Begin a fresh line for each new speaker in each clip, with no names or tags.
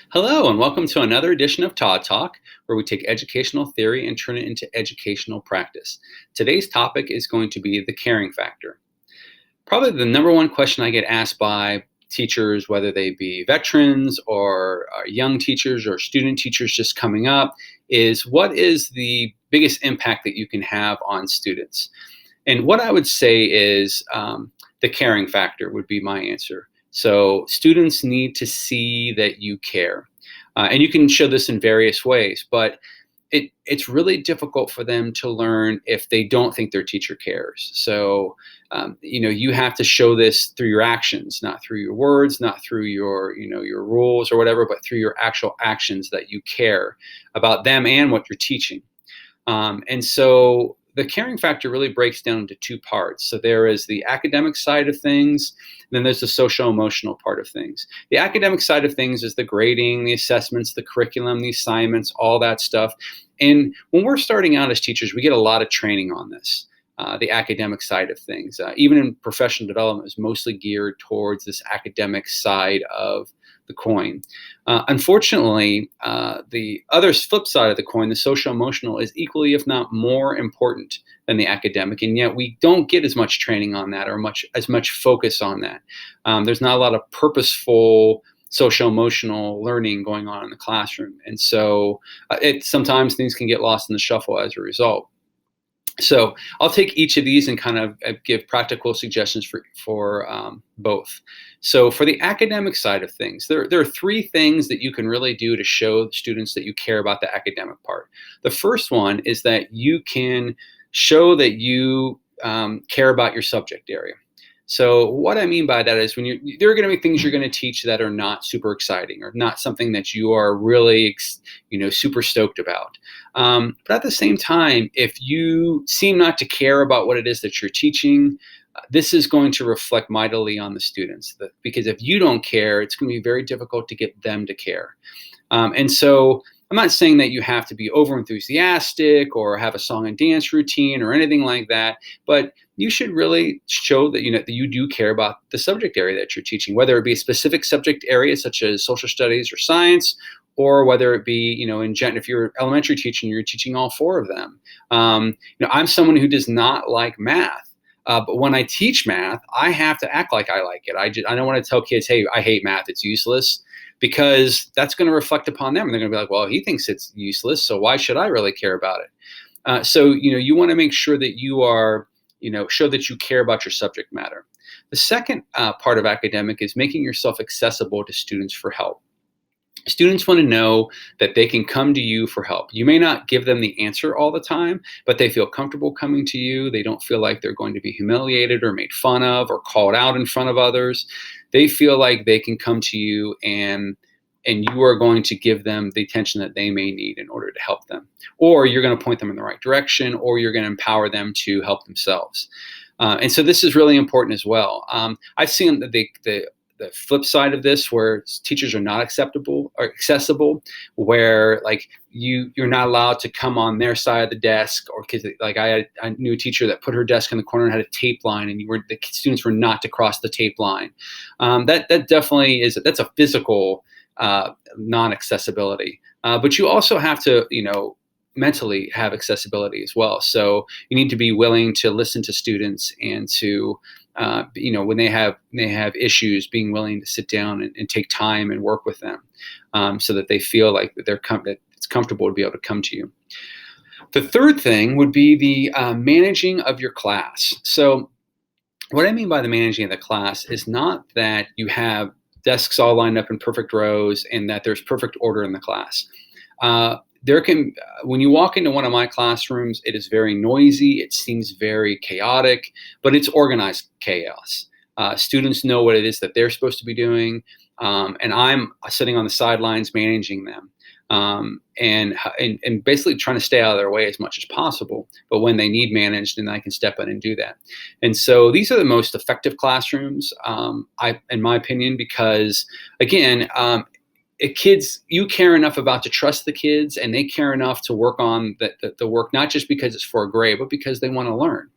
Hello, and welcome to another edition of Todd Talk, where we take educational theory and turn it into educational practice. Today's topic is going to be the caring factor. Probably the number one question I get asked by teachers, whether they be veterans or young teachers or student teachers just coming up, is what is the biggest impact that you can have on students? And what I would say is the caring factor would be my answer. So students need to see that you care. And you can show this in various ways, but it's really difficult for them to learn if they don't think their teacher cares. So, you have to show this through your actions, not through your words, not through your rules or whatever, but through your actual actions that you care about them and what you're teaching. And so the caring factor really breaks down into two parts. So there is the academic side of things, and then there's the social emotional part of things. The academic side of things is the grading, the assessments, the curriculum, the assignments, all that stuff. And when we're starting out as teachers, we get a lot of training on this. The academic side of things, even in professional development, is mostly geared towards this academic side of the coin. Unfortunately, the other flip side of the coin, the social emotional, is equally, if not more important than the academic, and yet we don't get as much training on that or as much focus on that. There's not a lot of purposeful social emotional learning going on in the classroom, and so sometimes things can get lost in the shuffle as a result. So I'll take each of these and kind of give practical suggestions for both. So for the academic side of things, there are three things that you can really do to show students that you care about the academic part. The first one is that you can show that you care about your subject area. So what I mean by that is there are going to be things you're going to teach that are not super exciting or not something that you are really, super stoked about. But at the same time, if you seem not to care about what it is that you're teaching, this is going to reflect mightily on the students. Because if you don't care, it's going to be very difficult to get them to care. And so I'm not saying that you have to be over enthusiastic or have a song and dance routine or anything like that, but you should really show that that you do care about the subject area that you're teaching, whether it be a specific subject area such as social studies or science, or whether it be if you're elementary teaching, you're teaching all four of them. I'm someone who does not like math. But when I teach math, I have to act like I like it. I don't want to tell kids, hey, I hate math, it's useless, because that's going to reflect upon them. And they're going to be like, well, he thinks it's useless, so why should I really care about it? So you want to make sure that you are, show that you care about your subject matter. The second part of academic is making yourself accessible to students for help. Students want to know that they can come to you for help. You may not give them the answer all the time, but they feel comfortable coming to you. They don't feel like they're going to be humiliated or made fun of or called out in front of others. They feel like they can come to you and you are going to give them the attention that they may need in order to help them. Or you're going to point them in the right direction, or you're going to empower them to help themselves. And so this is really important as well. I've seen the flip side of this, where teachers are not acceptable or accessible, where like you're not allowed to come on their side of the desk, or because I knew a teacher that put her desk in the corner and had a tape line, and the students were not to cross the tape line. That definitely that's a physical non-accessibility, but you also have to mentally have accessibility as well. So you need to be willing to listen to students and to when they have issues, being willing to sit down and take time and work with them, so that they feel like that it's comfortable to be able to come to you. The third thing would be the managing of your class. So what I mean by the managing of the class is not that you have desks all lined up in perfect rows and that there's perfect order in the class. When you walk into one of my classrooms, it is very noisy. It seems very chaotic, but it's organized chaos. Students know what it is that they're supposed to be doing, and I'm sitting on the sidelines managing them, and basically trying to stay out of their way as much as possible. But when they need managed, then I can step in and do that. And so these are the most effective classrooms, in my opinion, because again, kids, you care enough about to trust the kids, and they care enough to work on the work, not just because it's for a grade, but because they want to learn.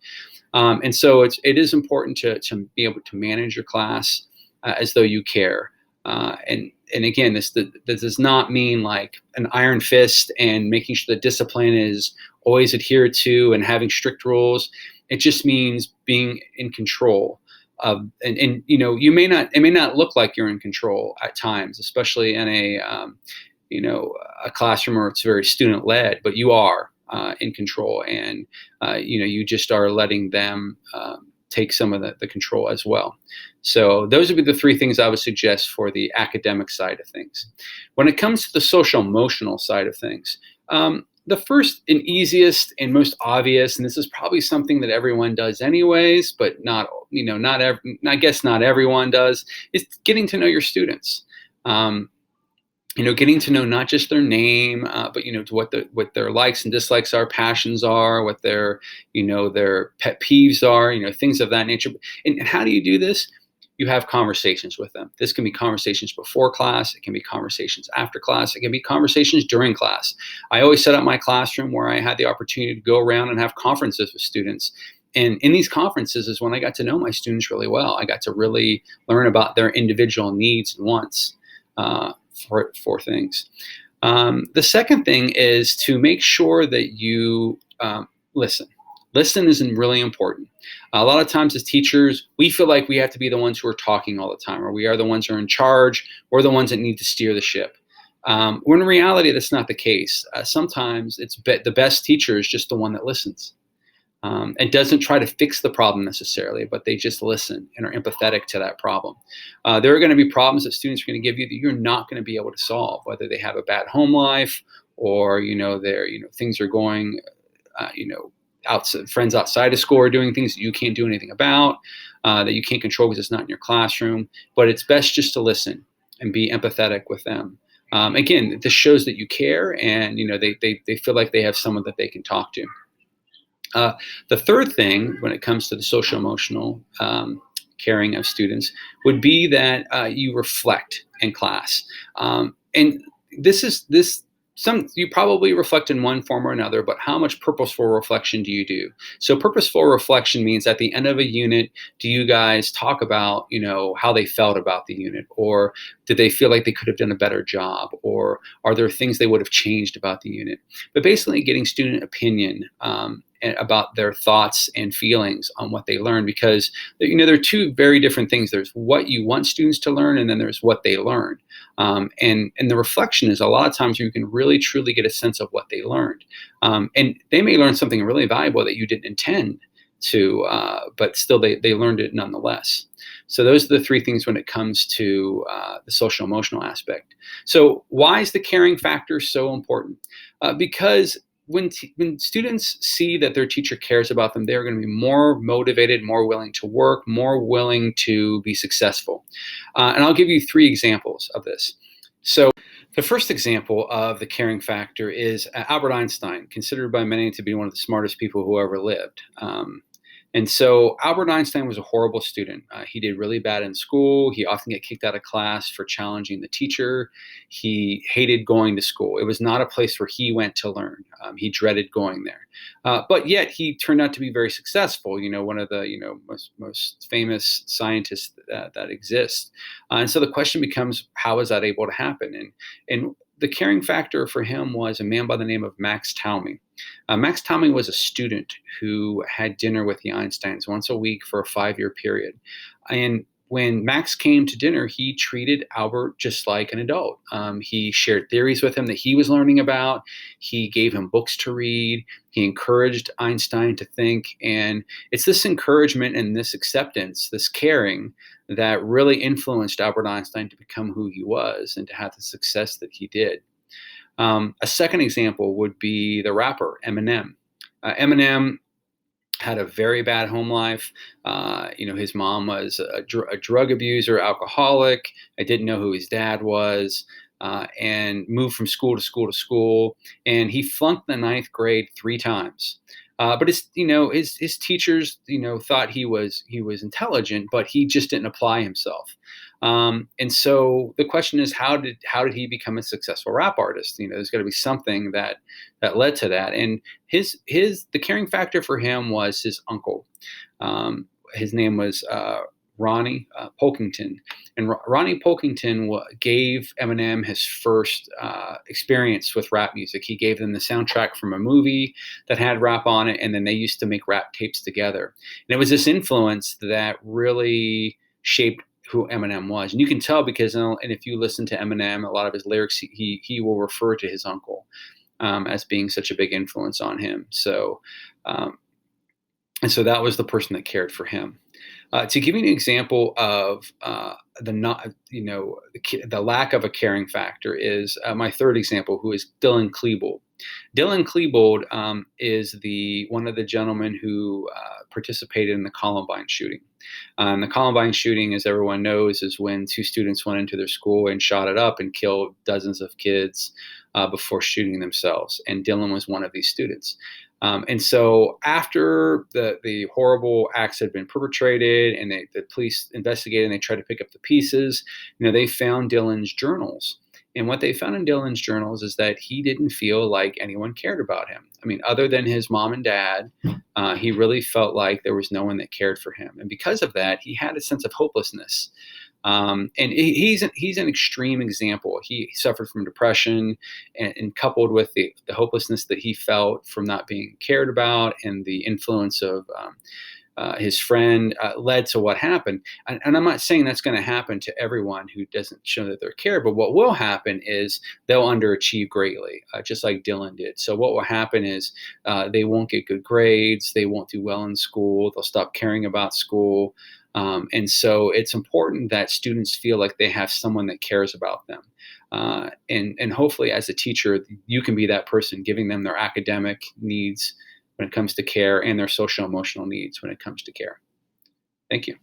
And so it is important to be able to manage your class as though you care. And And again, this does not mean like an iron fist and making sure the discipline is always adhered to and having strict rules. It just means being in control of, and you may not, it may not look like you're in control at times, especially in you know, a classroom where it's very student led, but you are in control, and you just are letting them take some of the control as well. So those would be the three things I would suggest for the academic side of things. When it comes to the social emotional side of things, the first and easiest and most obvious, and this is probably something that everyone does anyways, but I guess not everyone does, is getting to know your students. Getting to know not just their name, but what their likes and dislikes are, passions are, what their pet peeves are, things of that nature. And how do you do this? You have conversations with them. This can be conversations before class. It can be conversations after class. It can be conversations during class. I always set up my classroom where I had the opportunity to go around and have conferences with students. And in these conferences is when I got to know my students really well. I got to really learn about their individual needs and wants for things. The second thing is to make sure that you listen. Listen is really important. A lot of times as teachers, we feel like we have to be the ones who are talking all the time, or we are the ones who are in charge. We're the ones that need to steer the ship. When in reality, that's not the case. Sometimes the best teacher is just the one that listens. And doesn't try to fix the problem necessarily, but they just listen and are empathetic to that problem. There are going to be problems that students are going to give you that you're not going to be able to solve, whether they have a bad home life or things are going, friends outside of school are doing things that you can't do anything about, that you can't control because it's not in your classroom. But it's best just to listen and be empathetic with them. Again, this shows that you care, and they feel like they have someone that they can talk to. The third thing, when it comes to the social emotional caring of students, would be that you reflect in class. And you probably reflect in one form or another, but how much purposeful reflection do you do? So purposeful reflection means at the end of a unit, do you guys talk about, how they felt about the unit, or did they feel like they could have done a better job, or are there things they would have changed about the unit? But basically getting student opinion about their thoughts and feelings on what they learn, because there are two very different things. There's what you want students to learn, and then there's what they learn. And the reflection is a lot of times you can really truly get a sense of what they learned. And they may learn something really valuable that you didn't intend to, but still they learned it nonetheless. So those are the three things when it comes to the social emotional aspect. So why is the caring factor so important? Because when students see that their teacher cares about them, they're going to be more motivated, more willing to work, more willing to be successful. And I'll give you three examples of this. So the first example of the caring factor is Albert Einstein, considered by many to be one of the smartest people who ever lived. And so Albert Einstein was a horrible student. He did really bad in school. He often got kicked out of class for challenging the teacher. He hated going to school. It was not a place where he went to learn. He dreaded going there. But yet he turned out to be very successful, one of the most famous scientists that exists. And so the question becomes, how is that able to happen? And the caring factor for him was a man by the name of Max Talmy. Max Talmy was a student who had dinner with the Einsteins once a week for a 5-year period. And when Max came to dinner, he treated Albert just like an adult. He shared theories with him that he was learning about. He gave him books to read. He encouraged Einstein to think. And it's this encouragement and this acceptance, this caring, that really influenced Albert Einstein to become who he was and to have the success that he did. A second example would be the rapper Eminem. Eminem had a very bad home life. His mom was a drug abuser, alcoholic. I didn't know who his dad was, and moved from school to school to school. And he flunked the ninth grade 3 times. But his teachers, thought he was intelligent, but he just didn't apply himself. And so the question is, how did he become a successful rap artist? There's got to be something that led to that. And the caring factor for him was his uncle. His name was Ronnie Polkington. And Ronnie Polkington gave Eminem his first experience with rap music. He gave them the soundtrack from a movie that had rap on it, and then they used to make rap tapes together. And it was this influence that really shaped who Eminem was. And you can tell because, and if you listen to Eminem, a lot of his lyrics, he will refer to his uncle as being such a big influence on him. So, and so that was the person that cared for him. To give you an example of the not, the lack of a caring factor is my third example, who is Dylan Klebold. Dylan Klebold is one of the gentlemen who participated in the Columbine shooting. The Columbine shooting, as everyone knows, is when two students went into their school and shot it up and killed dozens of kids before shooting themselves. And Dylan was one of these students. And so after the horrible acts had been perpetrated and the police investigated and they tried to pick up the pieces, they found Dylan's journals. And what they found in Dylan's journals is that he didn't feel like anyone cared about him. I mean, other than his mom and dad, he really felt like there was no one that cared for him. And because of that, he had a sense of hopelessness. And he's an extreme example. He suffered from depression, and coupled with the hopelessness that he felt from not being cared about, and the influence of his friend led to what happened. And I'm not saying that's going to happen to everyone who doesn't show that they're cared, but what will happen is they'll underachieve greatly, just like Dylan did. So what will happen is they won't get good grades, they won't do well in school, they'll stop caring about school. And so it's important that students feel like they have someone that cares about them. And hopefully as a teacher, you can be that person, giving them their academic needs when it comes to care and their social emotional needs when it comes to care. Thank you.